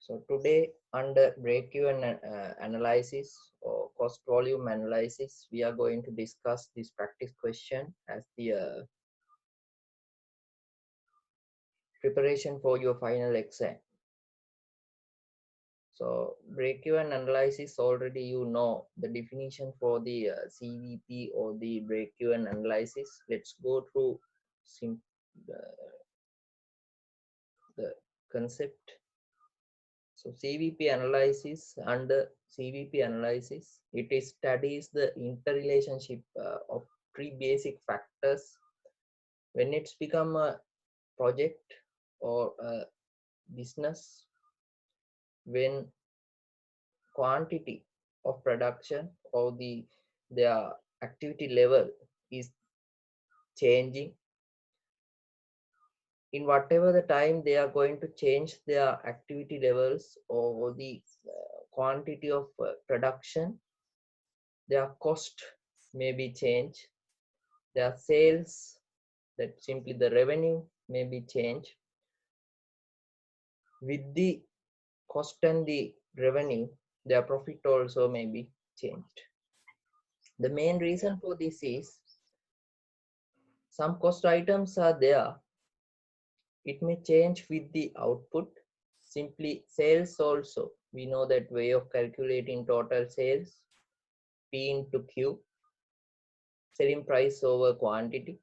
So today under break-even analysis or cost volume analysis, we are going to discuss this practice question as the preparation for your final exam. So break-even analysis, already you know the definition for the CVP or the break-even analysis. Let's go through the, the concept. So CVP analysis, under CVP analysis, it is studies the interrelationship of three basic factors when it's become a project or a business, when quantity of production or their activity level is changing. In whatever the time they are going to change their activity levels or the quantity of production, their cost may be changed, their sales, that simply the revenue may be changed. With the cost and the revenue, their profit also may be changed. The main reason for this is some cost items are there, it may change with the output. Simply sales also, we know that way of calculating total sales, P into Q, selling price over quantity.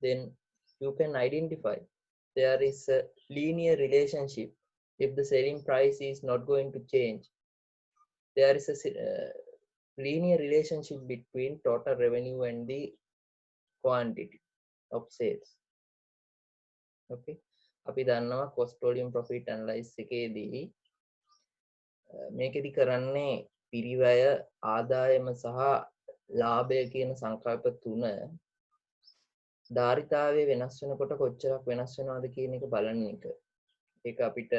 Then you can identify there is a linear relationship. If the selling price is not going to change, there is a linear relationship between total revenue and the quantity of sales. Okay, අපි දන්නවා cost volume profit analysis එකේදී මේකෙදි කරන්නේ පිරිවැය ආදායම සහ ලාභය කියන සංකල්ප තුන ධාරිතාවයේ වෙනස් වෙනකොට කොච්චරක් වෙනස් වෙනවද කියන එක බලන එක. ඒක අපිට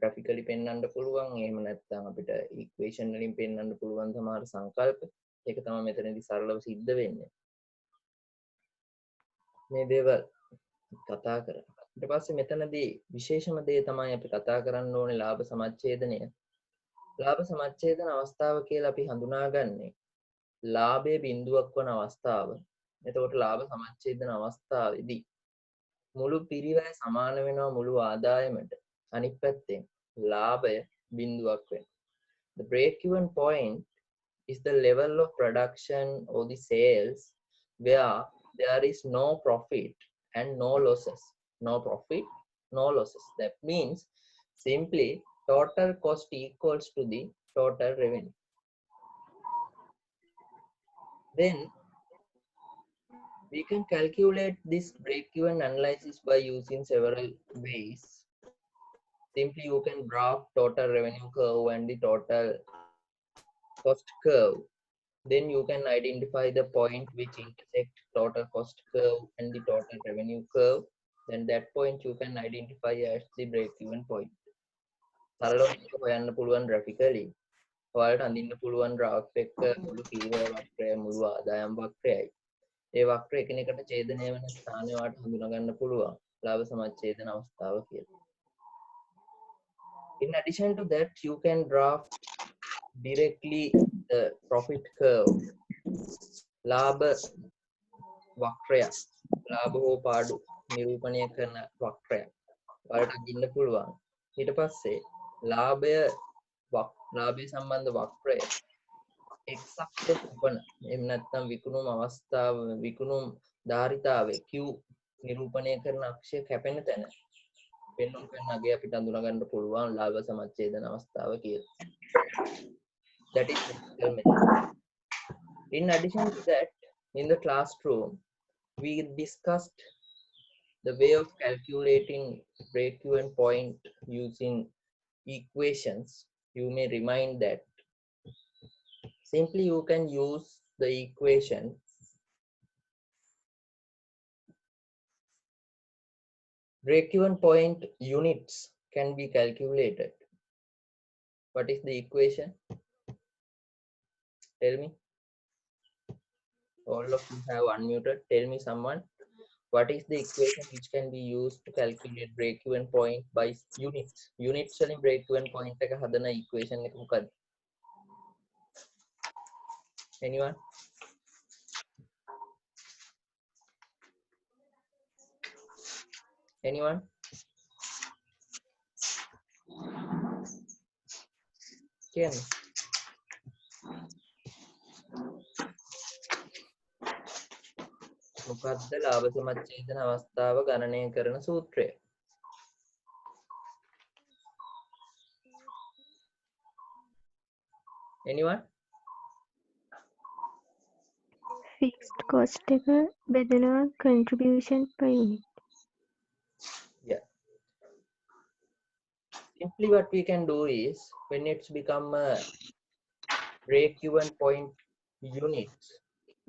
graphically පෙන්වන්න පුළුවන්. එහෙම නැත්නම් අපිට equation වලින් පෙන්වන්න පුළුවන් සමහර සංකල්ප. ඒක තමයි මෙතනදී සරලව සිද්ධ වෙන්නේ. මේ දේවල් කතා කරා. ඊට පස්සේ මෙතනදී විශේෂම දේ තමයි අපි කතා කරන්න ඕනේ ලාභ සමච්ඡේදනය. ලාභ සමච්ඡේදන අවස්ථාව කියලා අපි හඳුනාගන්නේ ලාභයේ බිඳුවක් වන අවස්ථාව. එතකොට ලාභ සමච්ඡේදන අවස්ථාවේදී මුළු පිරිවැය සමාන වෙනවා මුළු ආදායමට. අනිත් පැත්තෙන් ලාභය බිඳුවක් වෙනවා. The break-even point is the level of production or the sales where there is no profit and no losses. No profit, no losses. That means simply total cost equals to the total revenue. Then we can calculate this break-even analysis by using several ways. Simply you can graph total revenue curve and the total cost curve. Then you can identify the point which intersect total cost curve and the total revenue curve. Then that point you can identify as the break-even point. සරලව මේක හොයන්න පුළුවන් graphically. ඔයාලට අඳින්න පුළුවන් graph එක මුළු පිරිවැය වක්‍රය මුළු ආදායම් වක්‍රයයි. ඒ වක්‍ර එකිනෙකට ඡේදනය වෙන ස්ථානය ඔයාලට හඳුනා ගන්න පුළුවන් ලාභ සමච්ඡේදන අවස්ථාව කියලා. In addition to that, you can draft directly the profit curve. ලාභ වක්‍රය, ලාභ හෝ පාඩු නිරූපණය කරන වක්‍රය ඔයාලට අඳින්න පුළුවන්. ඊට පස්සේ ලාභය සම්බන්ධ වක්‍රය x අක්ෂය කුපන එහෙම නැත්නම් විකුණුම් අවස්ථාව විකුණුම් ධාරිතාවේ q නිරූපණය කරන අක්ෂය කැපෙන තැන පෙන්වන්න කරන අගය අපිට අඳුනා ගන්න පුළුවන් ලාභ සමච්ඡේදන අවස්ථාව කියලා. That is the method. In addition to that, in the classroom we discussed the way of calculating break-even point using equations. You may remind that simply you can use the equation break-even point units can be calculated. What is the equation? Tell me. All of you have unmuted. Tell me someone. What is the equation which can be used to calculate break-even point by units? Units වලින් break-even point එක හදන equation එක මොකක්ද? Anyone? Anyone? Can මොකක්ද ලාභ සමච්ඡේදන අවස්ථාව ගණනය කරන සූත්‍රය? Anyone? Fixed cost එක බෙදනවා contribution per unit. Yeah. Simply what we can do is when it's become a break-even point units,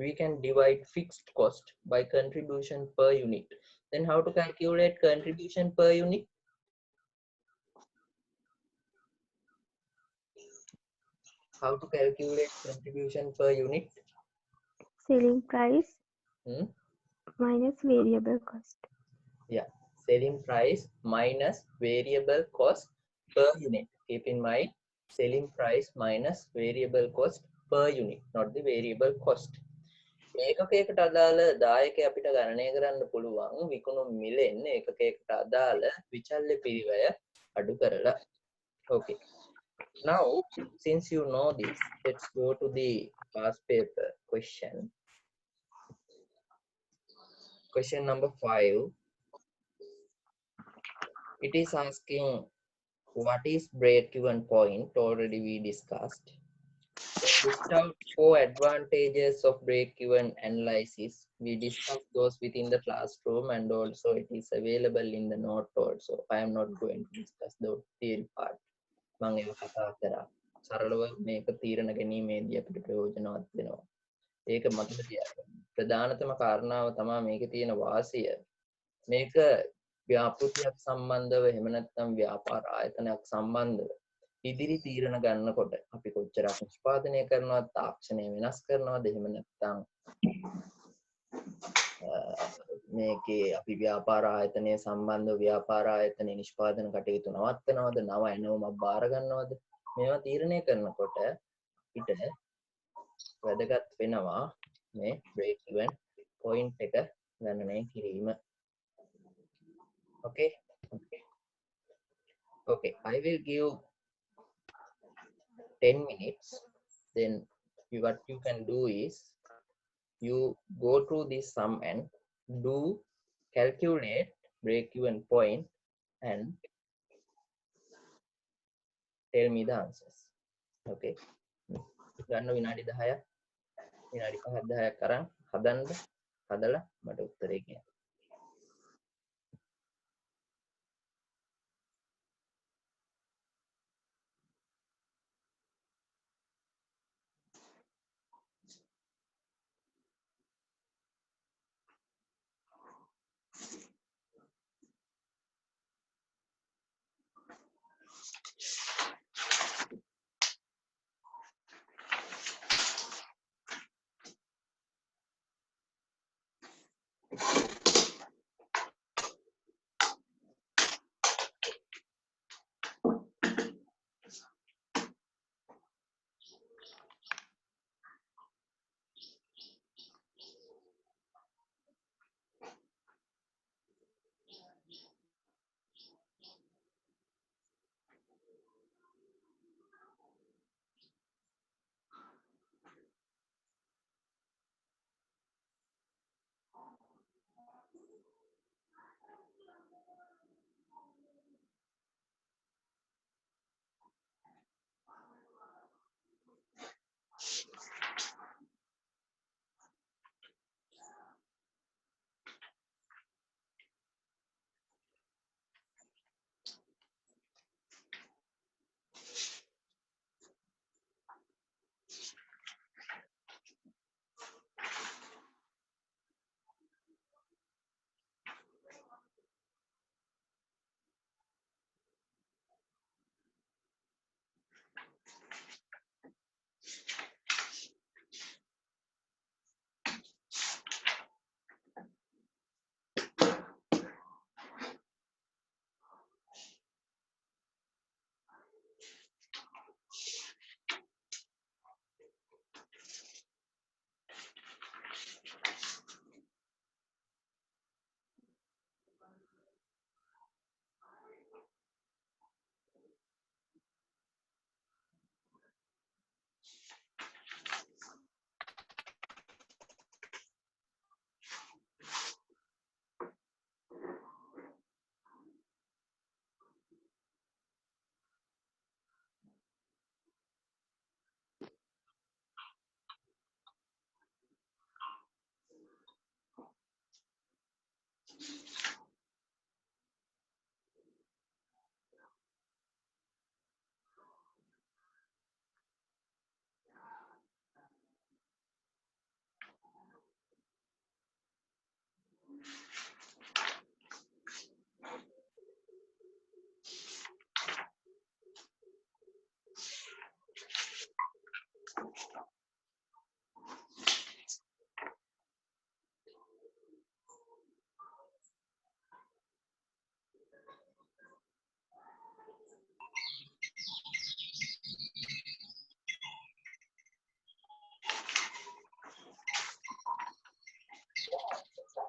we can divide fixed cost by contribution per unit. Then how to calculate contribution per unit? How to calculate contribution per unit? Selling price Hmm? minus variable cost. Yeah, selling price minus variable cost per unit. Keep in mind, selling price minus variable cost per unit, not the variable cost. ඒකකයකට අදාළ දායකය අපිට ගණනය කරන්න පුළුවන් විකුණු මිලෙන් ඒකකයකට අදාළ විචල්්‍ය පිරිවැය අඩු කරලා. Okay. Now, since you know this, let's go to the past paper question. Question number 5. It is asking what is break-even point? Already we discussed. List out 4 advantages of break-even analysis. We discussed those within the classroom and also it is available in the note also. I am not going to discuss the theory part. මම ඒක කතා කරා. සරලව මේක තීරණ ගැනීමේදී අපිට ප්‍රයෝජනවත් වෙනවා. ඒක මතක තියාගන්න. ප්‍රධානතම කාරණාව තමයි මේකේ තියෙන වාසිය. මේක ව්‍යාපෘතියක් සම්බන්ධව එහෙම නැත්නම් ව්‍යාපාර ආයතනයක් සම්බන්ධව ඉදිරි තීරණ ගන්නකොට අපි කොච්චරක් නිෂ්පාදනය කරනවද, තාක්ෂණය වෙනස් කරනවද, එහෙම නැත්නම් මේකේ අපි ව්‍යාපාර ආයතනය සම්බන්ධව ව්‍යාපාර ආයතනයේ නිෂ්පාදන කටයුතු නවත්තනවද, නව එනවමක් බාර ගන්නවද, මේවා තීරණය කරනකොට අපිට වැදගත් වෙනවා මේ break even point එක ගණනය කිරීම. Okay. Okay, I will give 10 minutes. Then what you can do is you go through this sum and do calculate break-even point and tell me the answers. Okay. ගන්න විනාඩි 10ක් විනාඩි 5 10ක් අරන් හදන්න හදලා මට උත්තරේ කියන්න.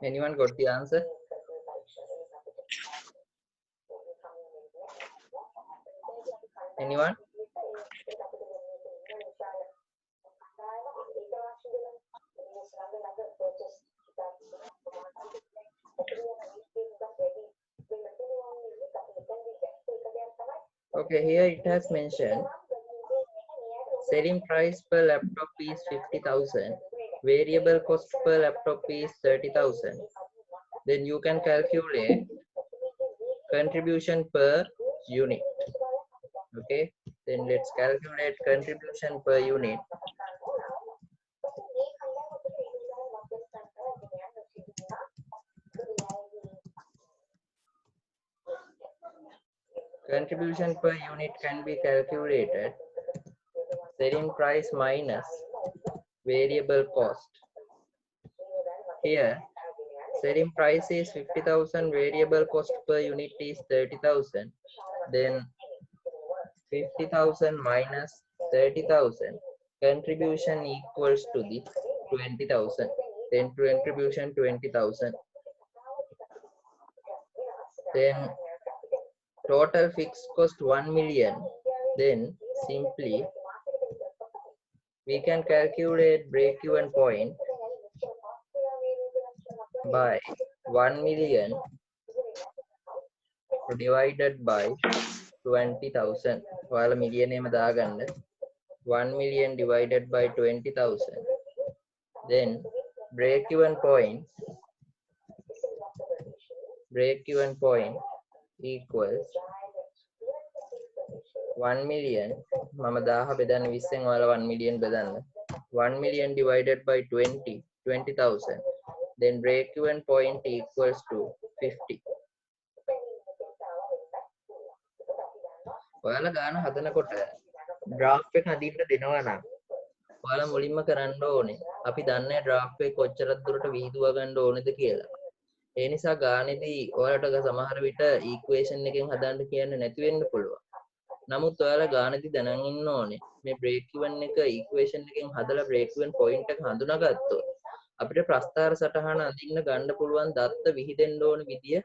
Anyone got the answer? Anyone? Okay, here it has mentioned selling price per laptop is 50,000, variable cost per laptop is 30,000. Then you can calculate contribution per unit. Okay, then let's calculate contribution per unit. Contribution per unit can be calculated selling price minus variable cost. Here, selling price is 50,000, variable cost per unit is 30,000. Then 50,000 minus 30,000, contribution equals to the 20,000. Then contribution 20,000. Then total fixed cost 1 million. Then simply we can calculate break-even point by 1 million divided by 20,000. While million name 1 million divided by 20,000. Then break-even point equals 1 million. මම 1000 බෙදන්න 20න් ඔයාලා 1 million බෙදන්න. 1 million divided by 20,000. Then break-even point equals to 50. ඔයාලා ගාන හදනකොට draft එක හදින්න දෙනවා නම් ඔයාලා මුලින්ම කරන්න ඕනේ අපි දන්නේ draft එක කොච්චරක් දුරට විහිදුවා ගන්න ඕනේද කියලා. ඒ නිසා ගානේදී ඔයාලට සමහර විට equation එකෙන් හදන්න කියන්නේ නැති වෙන්න පුළුවන්. නමුත් ඔයාලා ගානේදී දැනන් ඉන්න ඕනේ මේ break even එක equation එකෙන් හදලා break even point එක හඳුනාගත්තොත් අපිට ප්‍රස්ථාර සටහන අඳින්න ගන්න පුළුවන් දත්ත විහිදෙන්න ඕන විදිය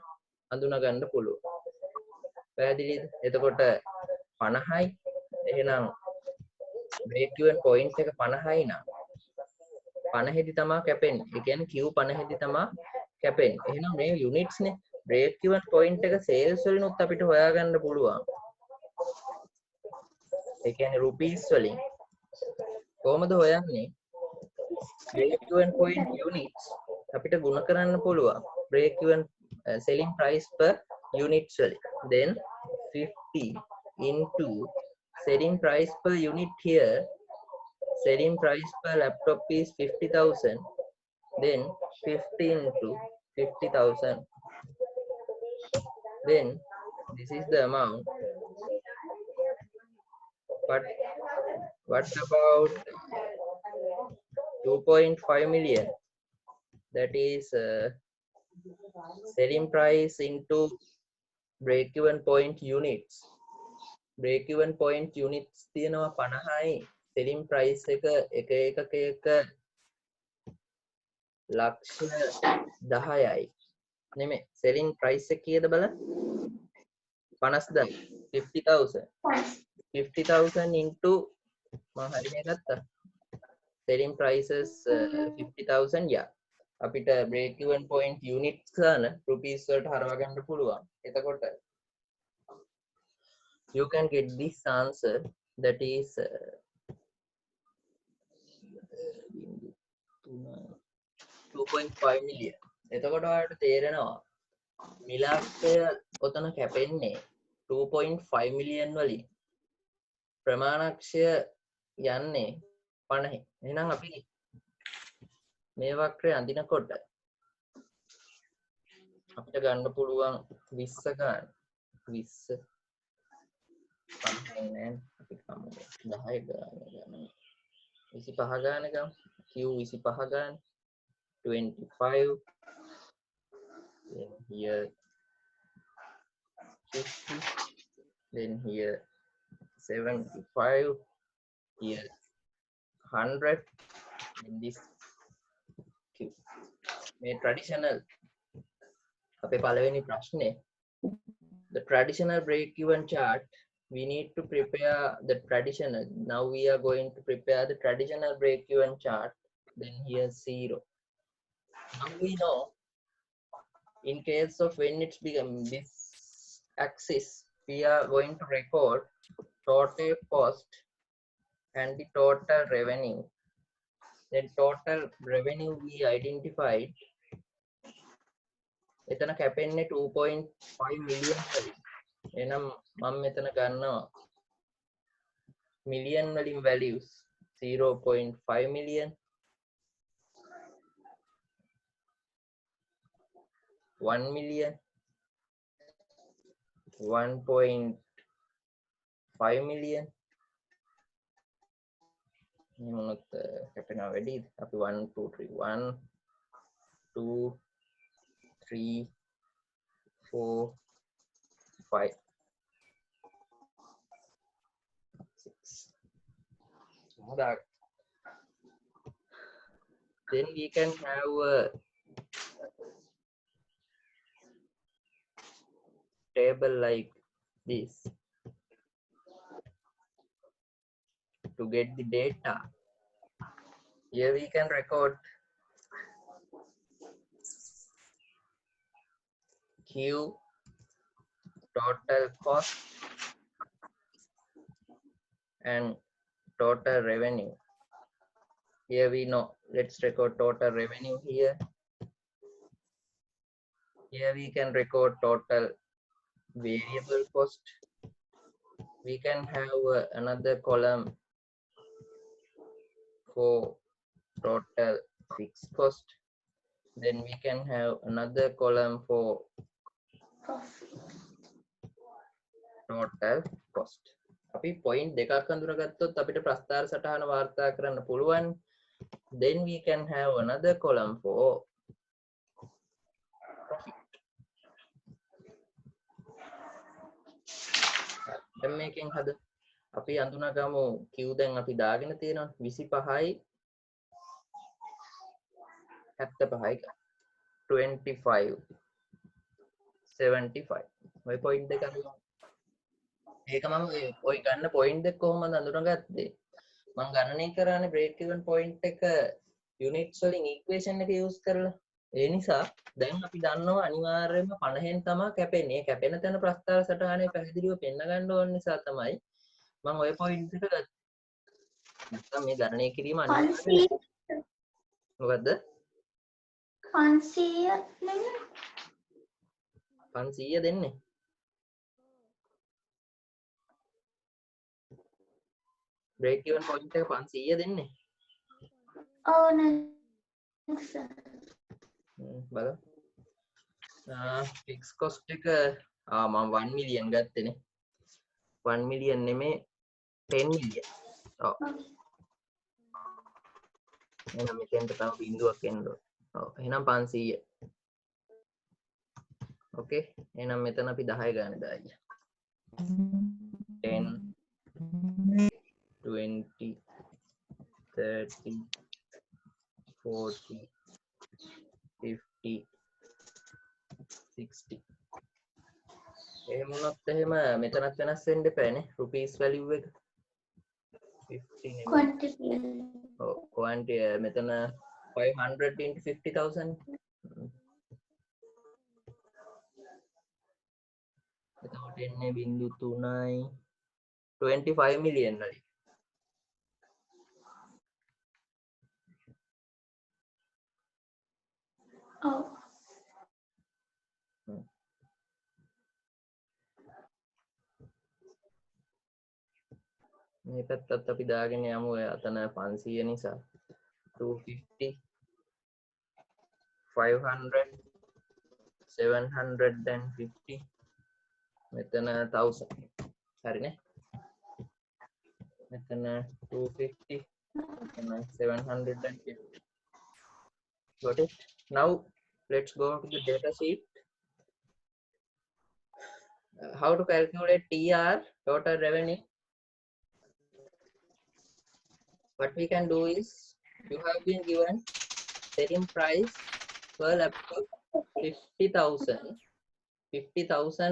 හඳුනා ගන්න පුළුවන්. පැහැදිලිද? එතකොට 50යි. එහෙනම් break even point එක 50යි නම් 50 දී තමයි කැපෙන්නේ. ඒ කියන්නේ Q 50 දී තමයි කැපෙන්නේ. එහෙනම් මේ units නේ break even point එක sales වලිනුත් අපිට හොයාගන්න පුළුවන්. ඒ කියන්නේ rupees වලින් කොහොමද හොයන්නේ? break even point units අපිට ගුණ කරන්න පුළුවන්. break even selling price per units වලින්. Then 50 into selling price per unit here. Selling price per laptop is 50,000. Then 50 into 50,000. Then this is the amount. But what about 2.5 million? That is selling price into break-even point units. Break-even point units තියෙනවා 50යි. Selling price එක එකක ලක්ෂ 10යි. නෙමෙයි selling price එක කීයද බලන්න? 50,000. 50,000. 50,000 into මම හරියට ගත්තා. Selling prices 50,000 yeah. අපිට break even point units ගන්න rupees වලට හරවා ගන්න පුළුවන්. එතකොට you can get this answer, that is 2.5 million. එතකොට ඔයාලට තේරෙනවා මිලාක්ෂය ඔතන කැපෙන්නේ 2.5 million වලින්. ප්‍රමාණක්ෂය යන්නේ 50. එහෙනම් අපි මේ වක්‍රය අඳිනකොට අපිට ගන්න පුළුවන් 20 ගන්න. 20 50 නෑ අපි කමු 10 ගන්න. 25 ගන්න ගමු. Q 25 ගන්න. 25. Then here 50. Then here 75. Here 100. And this Q. මේ traditional අපේ පළවෙනි ප්‍රශ්නේ the traditional break even chart. We need to prepare the traditional. Now we are going to prepare the traditional break even chart. Then here's 0. Now we know in case of when it's become this axis, we are going to record total cost and the total revenue. Then total revenue we identified. එතන කැපෙන්නේ 2.5 million වලින්. එහෙනම් මම මෙතන ගන්නවා million වලින් values 0.5 million, 1 million, 1.5 million. මේ මොනොත් කැපෙනවා වැඩිද? අපි 1 2 3 1 2 3 4 5 6. That. Then we can have a table like this to get the data. Here we can record Q, total cost and total revenue. Here we know, let's record total revenue here. Here we can record total variable cost. We can have another column for total fixed cost. Then we can have another column for total cost. අපි point දෙකක් අඳුරගත්තොත් අපිට ප්‍රස්ථාර සටහන වාර්තා කරන්න පුළුවන්. Then we can have another column for profit. දැන් මේකෙන් හද අපි අඳුනගමු Q දැන් අපි දාගෙන තියෙනවා 25යි 75යි 25 75 ඔය point දෙක අඳුනගමු. ඒක මම ඔය ගන්න point එක කොහොමද අඳුනගත්තේ? මම ගණනය කරානේ break even point එක units වලින් equation එක use කරලා. ඒ නිසා දැන් අපි දන්නවා අනිවාර්යයෙන්ම 50න් තමයි කැපෙන්නේ. ඒ කැපෙන තැන ප්‍රස්ථාර සටහනේ පැහැදිලිව පෙන්න ගන්න ඕන නිසා තමයි මම ඔය point එක ගත්තේ. නැත්නම් මේ ගණනය කිරීම අනිවාර්යයි. මොකද්ද? 500 නෙමෙයි 500 දෙන්නේ. break even point එක 500 දෙන්නේ. ඔව් නේද සර් බලන්න. fixed cost එක මම 1 million ගත්තේනේ. 1 million නෙමේ 10 million. ඔව්. එහෙනම් මෙතෙන්ට තව බිඳුවක් එන්න ඕන. ඔව්. එහෙනම් 500. ඕකේ. එහෙනම් මෙතන අපි 10 ගන්න දායි. 10 20 30 40 50 60. එහෙම වුණොත් එහෙම මෙතනත් වෙනස් වෙන්න එපානේ. rupees value එක 50 නෙමෙයි. quantity ඔව් quantity මෙතන 500 into 50,000. එතකොට එන්නේ බිංදු 3යි 25 million වලින්. ඔව් මේ පැත්තත් අපි දාගෙන යමු. ඔය අතන 500 නිසා 250 500 750 මෙතන 1000. හරිනේ. මෙතන 250 මෙතන 750. got it. Now let's go to the data sheet. How to calculate TR, total revenue? What we can do is, you have been given selling price per laptop 50,000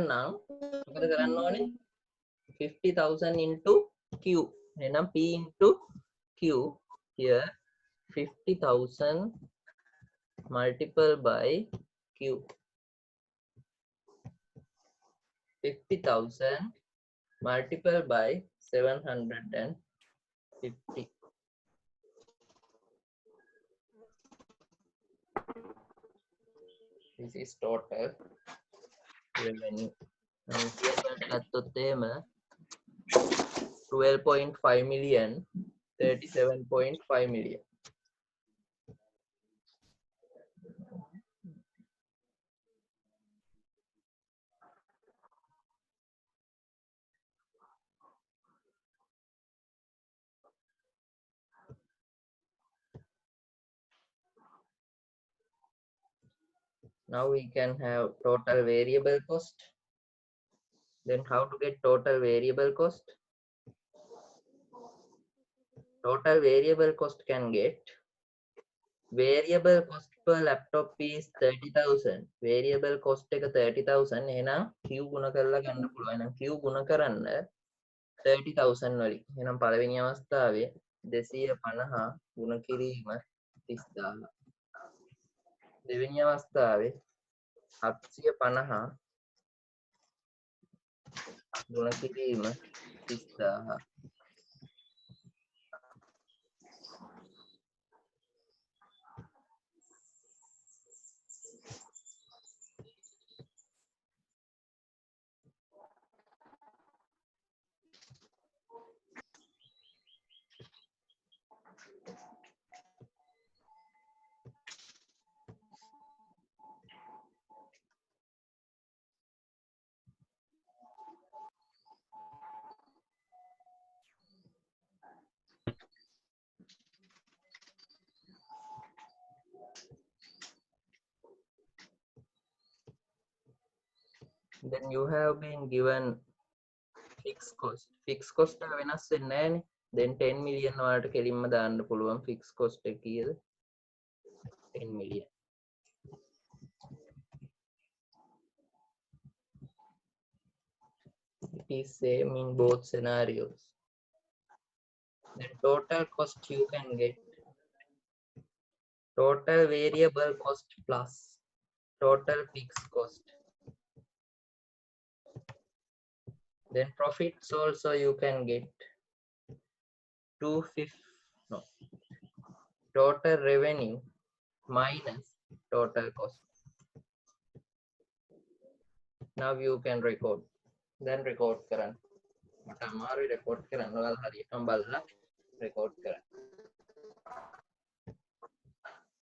නම් මොකද කරන්න ඕනේ 50,000 into q එහෙනම් p into q here 50,000 multiple by q 50,000 multiple by 750 this is total revenue and here ගත්තොත් එහෙම 12.5 million 37.5 million now we can have total variable cost. Then how to get total variable cost? Total variable cost can get variable cost per laptop is 30,000. Variable cost එක 30,000 එහෙනම් Q ගුණ කරලා ගන්න පුළුවන්. එහෙනම් Q ගුණ කරන්න 30,000 වලින්. එහෙනම් පළවෙනි අවස්ථාවේ 250 ගුණ කිරීම 30,000. දෙවෙනි අවස්ථාවේ 750 ගුණ කිරීම 30,000. Then you have been given fixed cost. Fixed cost එක වෙනස් වෙන්නේ නැහැනේ. Then 10 million වලට කෙලින්ම දාන්න පුළුවන් fixed cost එක කීයද? 10 million. It is same in both scenarios. Then total cost you can get total variable cost plus total fixed cost. Then profits also you can get 250 no total revenue minus total cost. Now you can record. Then record කරන්න. මට අමාරුයි record කරන්න. ඔයාලා හරියටම බලලා record කරන්න.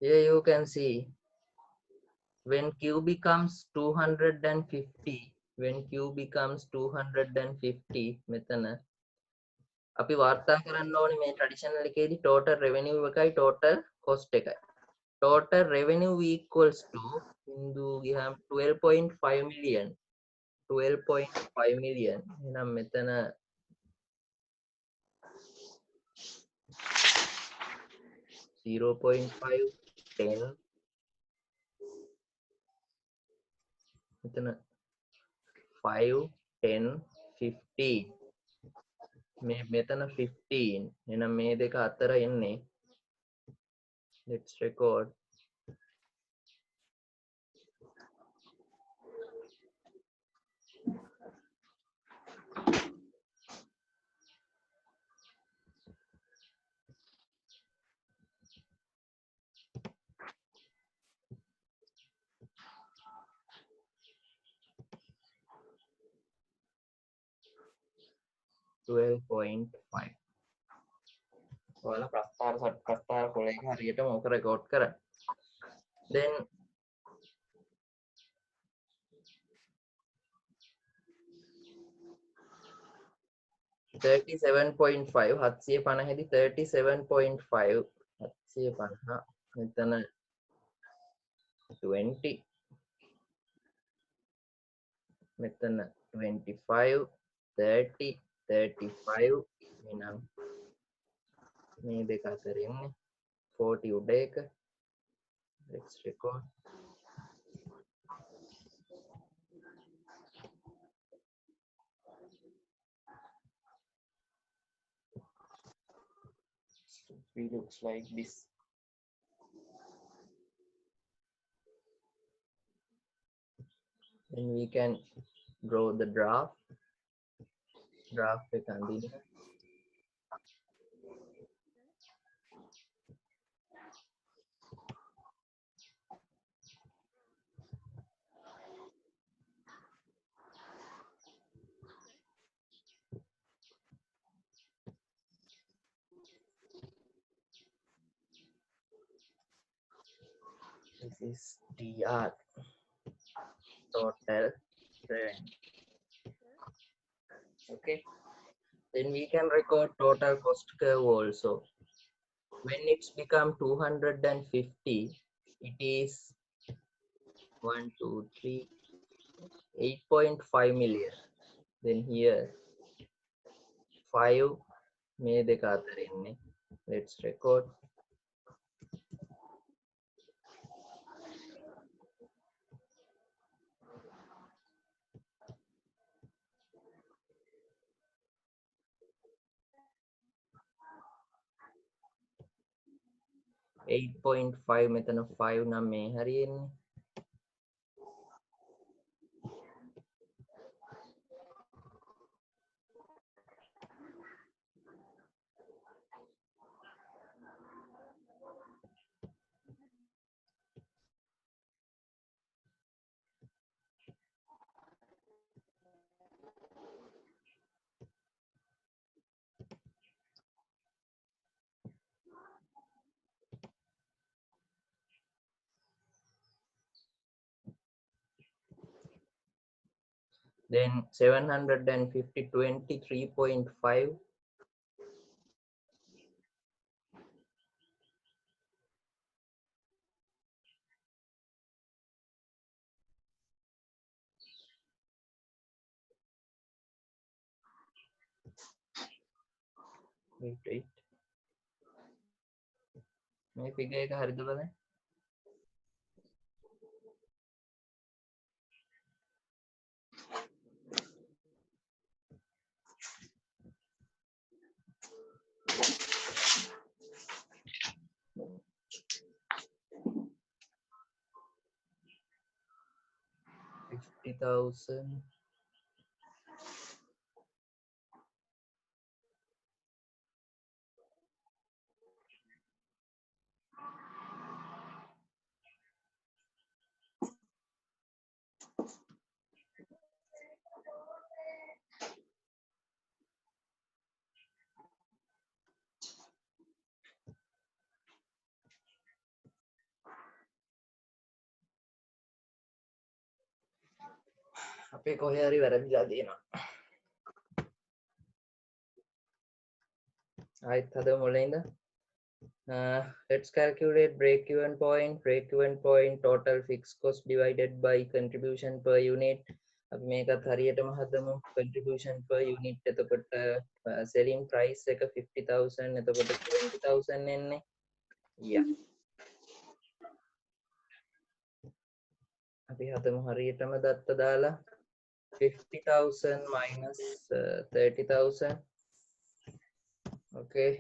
Here you can see when Q becomes 250 when Q becomes 250 මෙතන අපි වාර්තා කරන්න ඕනේ මේ traditional එකේදී total revenue එකයි total cost එකයි. Total revenue equals to into we have 12.5 million 12.5 million එහෙනම් මෙතන 0.5 10 මෙතන 5 10 15 මෙතන 15 එහෙනම් මේ දෙක අතර එන්නේ let's record 12.5 ඔයාලා ප්‍රස්තාර කොලේ හරියටම ඕක රෙකෝඩ් කරන්න. Then $37.5 750 $37.5 750 මෙතන 20 මෙතන 25 30 35 එහෙනම් මේ දෙක අතර ඉන්නේ 40 උඩ එක Let's record. It looks like this. Then we can draw the graph. Graph we continue. This is TR, total revenue. Okay. Then we can record total cost curve also. When it's become 250, it is 1, 2, 3, 8.5 million. Then here 5 මේ දෙක අතර ඉන්නේ. Let's record. $8.5 මෙතන 5 නම් මේ හරියන්නේ. Then 750, 23.5. Wait. මේ figure එක හරිද බලන්න. $50,000. අපේ කොහේ හරි වැරදිලා තියෙනවා. ආයෙත් හදමු මුලින් ඉඳන්. Let's calculate break-even point. Break-even point total fixed cost divided by contribution per unit. අපි මේකත් හරියටම හදමු. Contribution per unit එතකොට selling price එක 50,000 එතකොට 20,000 එන්නේ. Yeah. අපි හදමු හරියටම දත්ත දාලා 50,000 minus 30,000. Okay,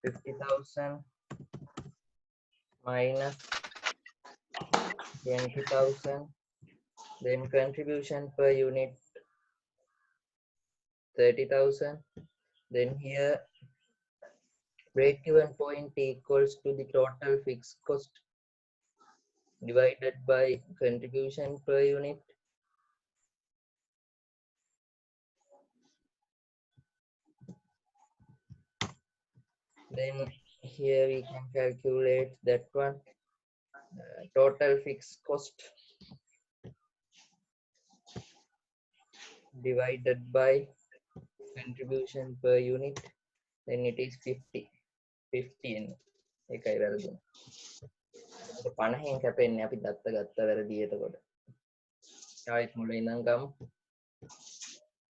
50,000 minus 20,000. Then contribution per unit 30,000. Then here break-even point equals to the total fixed cost divided by contribution per unit. Then here we can calculate that one. Total fixed cost divided by contribution per unit. Then it is 50. 50 එකයි වැරදුනේ. 50න් කැපෙන්නේ අපි දත්ත ගත්ත වැරදි එතකොට. ආයෙත් මුලින් ඉඳන් ගමු.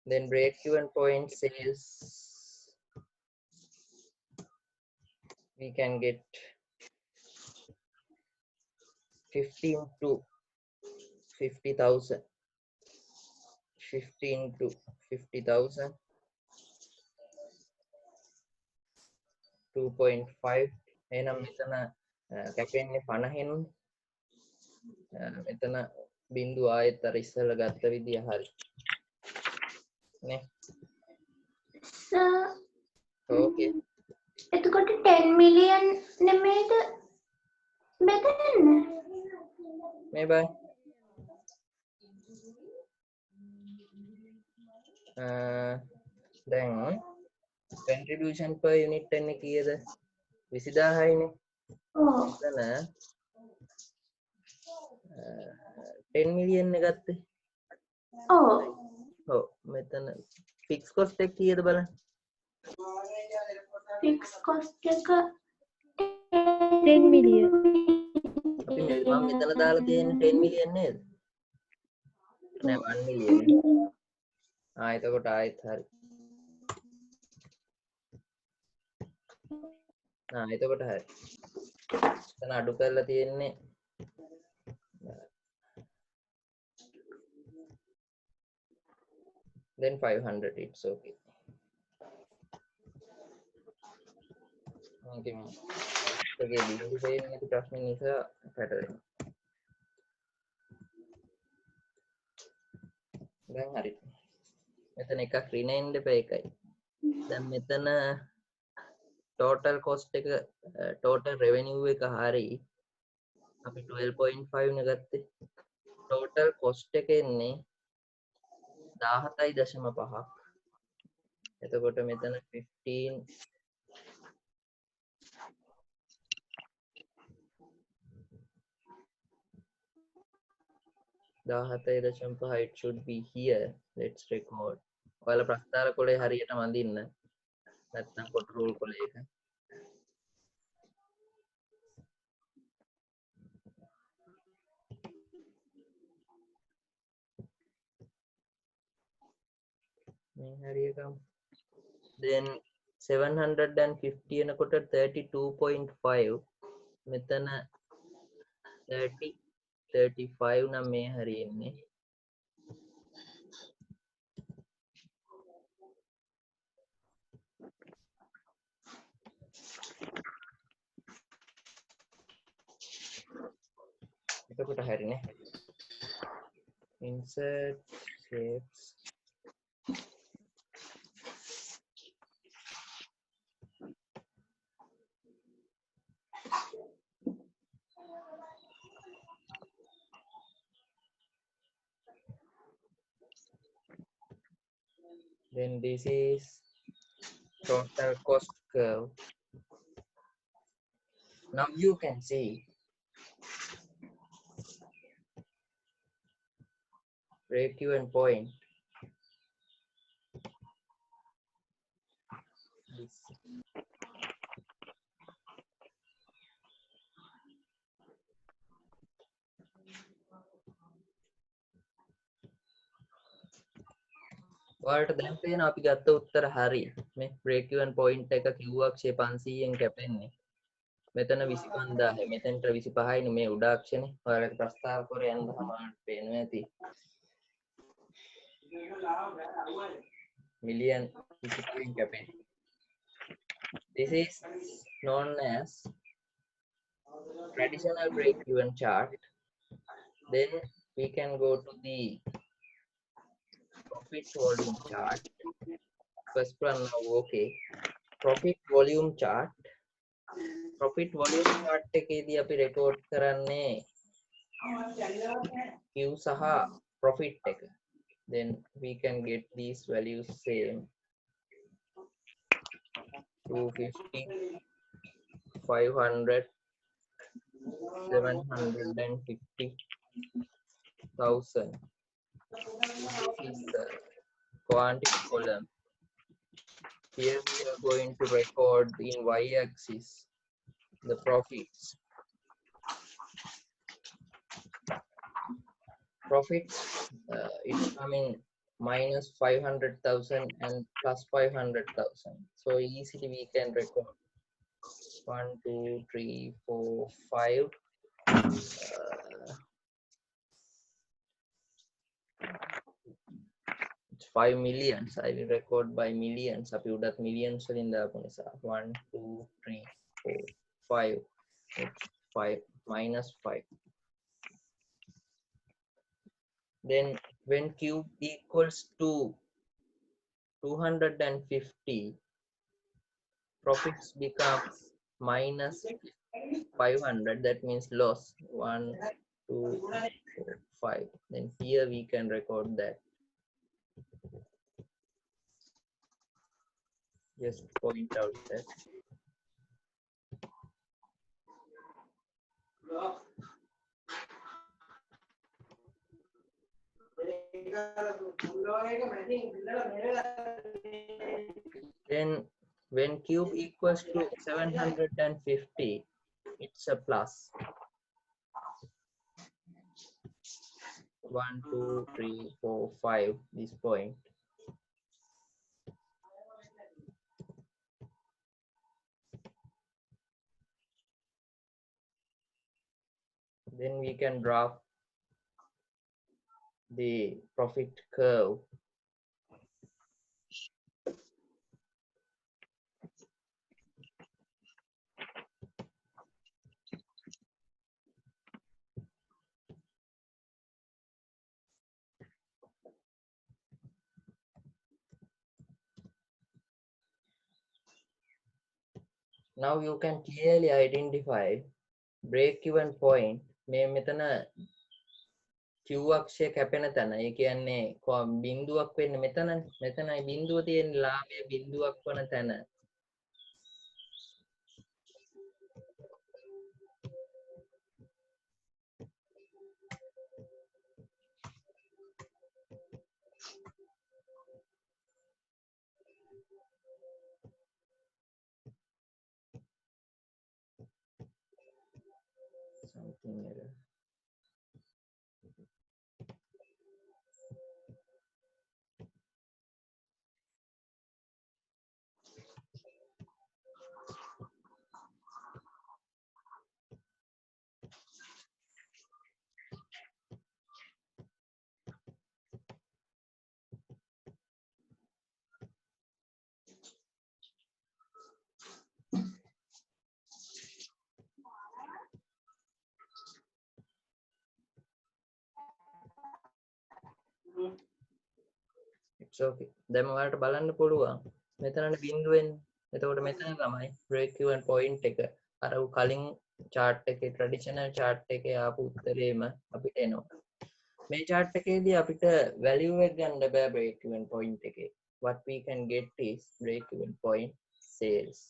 Then break-even point sales we can get 15 to 50,000. 15 to 50,000. 2.5. එහෙනම් මෙතන කැපෙන්නේ 50න්. මෙතන බිඳුව ආයෙත් අර ඉස්සෙල්ලා ගත්ත විදිය හරි. නේ? Sir, ඕකේ. එතකොට 10 million නෙමෙයිද බෙදන්නේ? මේ බයි. දැන් contribution per unit එන්නේ කීයද? 20000යි නේ. ඔව්. එතන 10 million එක ගත්තේ. ඔව්. ඔව් මෙතන fixed cost එක කීයද බලන්න. fixed cost එක 10 million. අපි මම මෙතන දාලා තියෙන්නේ 10 million නේද? නෑ 1 million. එතකොට ආයෙත් හරි. එතකොට හරි. එතන අඩු කරලා තියෙන්නේ then 500 it's okay. Okay. ඔගේ බිඳු දෙන්නේ නැති ප්‍රශ්න නිසා පැටලෙනවා. දැන් හරි. මෙතන එකක් රිනෙන්න දෙපා එකයි. දැන් මෙතන total cost එක total revenue එක හරි අපි 12.5 නේ ගත්තේ. total cost එක එන්නේ 17.5ක්. එතකොට මෙතන 15 17.5 it should be here. Let's record. ඔයාලා ප්‍රස්තාර කොලේ හරියට වඳින්න. නැත්නම් control කොලේ එක. මේ හරියටම. Then 750 එනකොට 32.5 මෙතන 30 35 නම් මේ හරියන්නේ. එතකොට හරිනේ. Insert shapes. Then this is total cost curve. Now you can see break-even point. This. ඔයාලට දැන් පේනවා අපි ගත්ත උත්තර හරි. මේ break even point එක කිව්වක්ෂේ 500න් කැපෙන්නේ. මෙතන 25000යි. මෙතනට 25යි නේ මේ උඩ අක්ෂනේ. ඔයාලට ප්‍රස්තාව කර යන්න තමයි පේනවා ඇති. million 25න් කැපෙන්නේ. This is known as traditional break even chart. Then we can go to the profit volume chart. First one now okay. Profit volume chart. Profit volume chart එකේදී අපි රෙකෝඩ් කරන්නේ Q සහ profit එක. Then we can get these values same. 250 500 750,000. This is the quantity column. Here we are going to record in y-axis the profits. Profits it's coming minus 500,000 and plus 500,000. So easily we can record 1, 2, 3, 4, 5. 5 millions. I will record by millions. අපි උඩත් millions වලින් දාපු නිසා 1 2 3 4 5 it's 5 minus 5. Then when cube equals to 250, profits becomes minus 500. That means loss 1 2 4 5. Then here we can record that. Just point out that. Then when cube equals to 750, it's a plus. 1 2 3 4 5, this point. Then we can draw the profit curve. Now you can clearly identify break-even point. මේ මෙතන Q අක්ෂය කැපෙන තැන. ඒ කියන්නේ බිඳුවක් වෙන්නේ මෙතනනේ. මෙතනයි බිඳුව තියෙන ලාභය බිඳුවක් වන තැන. Something error. It's okay. දැන් ඔයාලට බලන්න පුළුවන්. මෙතනනේ බිඳුව එන්නේ. එතකොට මෙතන තමයි break even point එක. අර කලින් chart එකේ traditional chart එකේ ආපු උත්තරේම අපිට එනවා. මේ chart එකේදී අපිට value එක ගන්න බෑ break even point එකේ. What we can get is break even point sales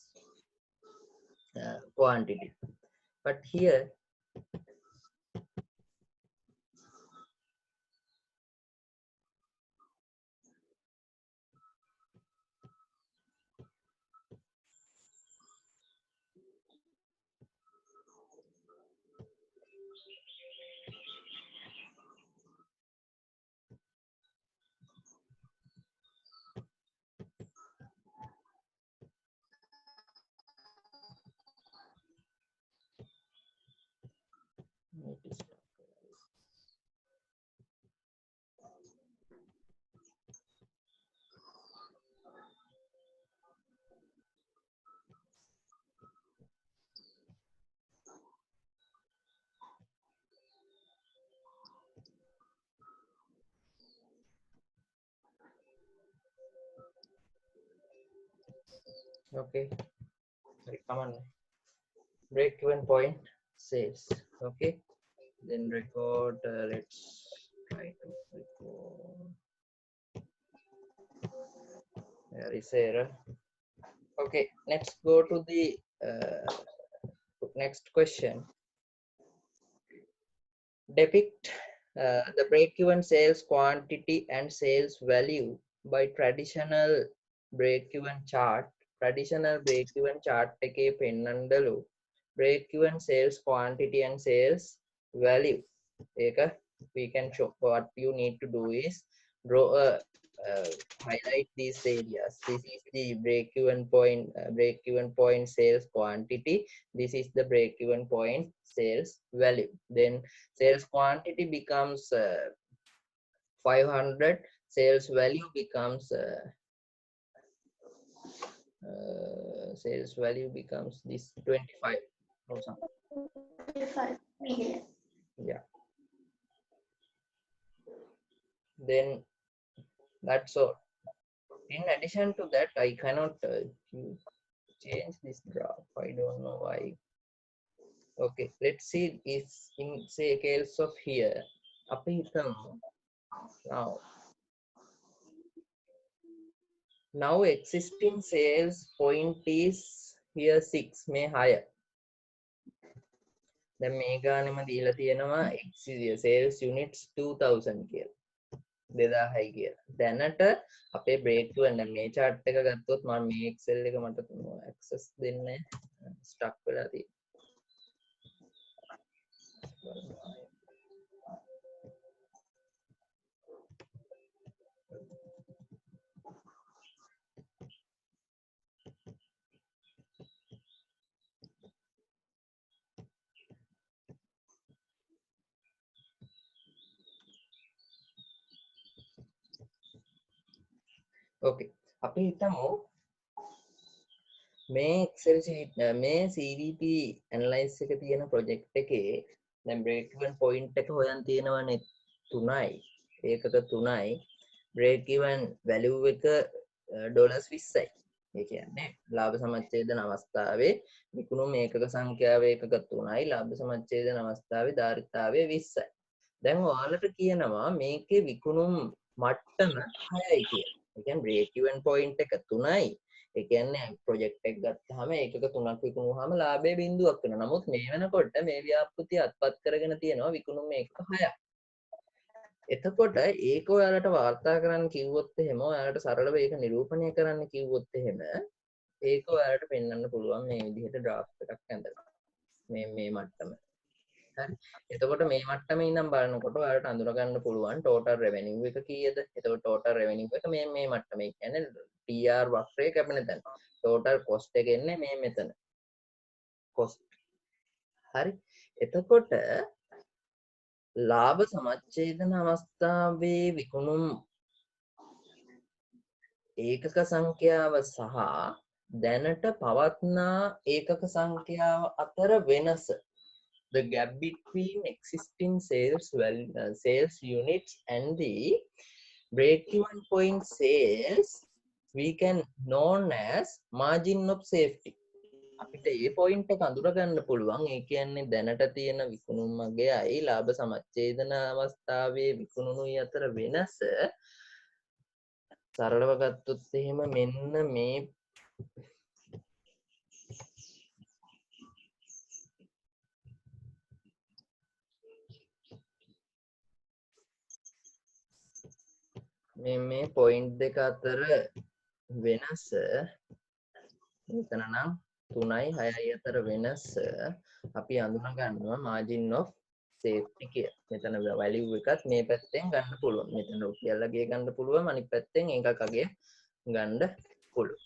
quantity. But here it is okay. Sorry, come on. Break even point sales. Okay. Then record. Let's try to record. There is error. Okay. Let's go to the next question. Depict the break-even sales quantity and sales value by traditional break-even chart. Traditional break-even chart එකේ පෙන්නන්නලු break-even sales quantity and sales value. ඒක we can show. What you need to do is draw a highlight these areas. This is the break-even point sales quantity. This is the break-even point sales value. Then sales quantity becomes 500. Sales value becomes this 25,000. 25 million. Yeah. Then that's all. In addition to that, I cannot change this graph. I don't know why. Okay, let's see if in say case of here. Now existing sales point is here 6 may higher. දැන් මේ ගානෙම දීලා තියෙනවා sales units 2000 කියලා. 2000යි කියලා. දැනට අපේ break even දැන් මේ chart එක ගත්තොත් මම මේ excel එක මට access දෙන්නේ stuck වෙලා තියෙනවා. Okay, අපි හිතමු මේ Excel sheet මේ CVP analyze එක තියෙන project එකේ දැන් break even point එක හොයන් තියෙනවනේ 3යි ඒකක 3යි break even value එක $20යි. ඒ කියන්නේ ලාභ සමච්ඡේදන අවස්ථාවේ විකුණුම් ඒකක සංඛ්‍යාව ඒකක 3යි ලාභ සමච්ඡේදන අවස්ථාවේ ධාරිතාවය 20යි. දැන් ඔයාලට කියනවා මේකේ විකුණුම් මට්ටම 6යි කියලා. ඒ කියන්නේ break even point එක 3යි. ඒ කියන්නේ project එක ගත්තාම ඒකක 3ක් විකුණුවාම ලාභය බිඳුවක් වෙනවා. නමුත් මේ වෙනකොට මේ ව්‍යාපෘතිය අත්පත් කරගෙන තියෙනවා විකුණුම් ඒකක 6ක්. එතකොට ඒක ඔයාලට වාර්තා කරන්න කිව්වොත් එහෙම ඔයාලට සරලව ඒක නිරූපණය කරන්න කිව්වොත් එහෙම ඒක ඔයාලට පෙන්වන්න පුළුවන් මේ විදිහට graph එකක් ඇඳලා. මේ මට්ටම. හරි. එතකොට මේ මට්ටමේ ඉඳන් බලනකොට ඔයාලට අඳුර ගන්න පුළුවන් total revenue එක කීයද? එතකොට total revenue එක මේ මට්ටමේ කියන්නේ TR වක්‍රය කැපෙන තැන. total cost එක එන්නේ මේ මෙතන. cost. හරි. එතකොට ලාභ සමච්ඡේදන අවස්ථාවේ විකුණුම් ඒකක සංඛ්‍යාව සහ දැනට පවත්නා ඒකක සංඛ්‍යාව අතර වෙනස the gap between existing sales units and the break-even point sales we can known as margin of safety. අපිට ඒ පොයින්ට් එක අඳුර ගන්න පුළුවන්. ඒ කියන්නේ දැනට තියෙන විකුණුම් අගයයි ලාභ සමච්ඡේදන අවස්ථාවේ විකුණුනුයි අතර වෙනස සරලව ගත්තොත් එහෙම මෙන්න මේ පොයින්ට් දෙක අතර වෙනස මෙතන නම් 3යි 6යි අතර වෙනස අපි අඳුන ගන්නවා margin of safety කියලා. මෙතන value එකත් මේ පැත්තෙන් ගන්න පුළුවන්. මෙතන රුපියල් අගය ගන්න පුළුවන්. අනිත් පැත්තෙන් ඒකක් අගය ගන්න පුළුවන්.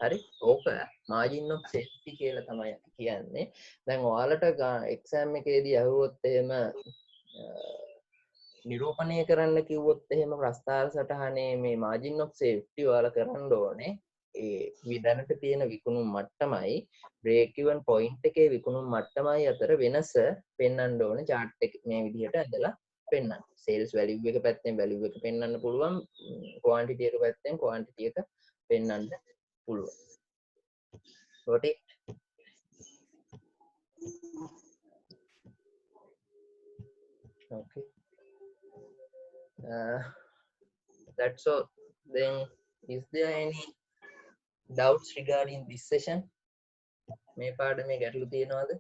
හරි. ඕක margin of safety කියලා තමයි කියන්නේ. දැන් ඔයාලට exam එකේදී අහුවොත් එහෙම නිරූපණය කරන්න කිව්වොත් එහෙම ප්‍රස්තාර සටහනේ මේ margin of safety ඔයාලා කරන්න ඕනේ. ඒ දැනට තියෙන විකුණුම් මට්ටමයි break even point එකේ විකුණුම් මට්ටමයි අතර වෙනස පෙන්වන්න ඕනේ chart එක මේ විදිහට ඇදලා පෙන්වන්න. sales value එක පැත්තෙන් value එක පෙන්වන්න පුළුවන්, quantity එක පැත්තෙන් quantity එක පෙන්වන්න පුළුවන්. got it? Okay. That's all. Then is there any doubts regarding this session? මේ පාඩමේ ගැටලු තියෙනවද?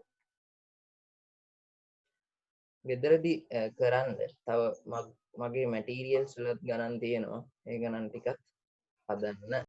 ගෙදරදී කරන්න තව මගේ materials වලත් ගණන් තියෙනවා. ඒ ගණන් ටිකත් හදන්න.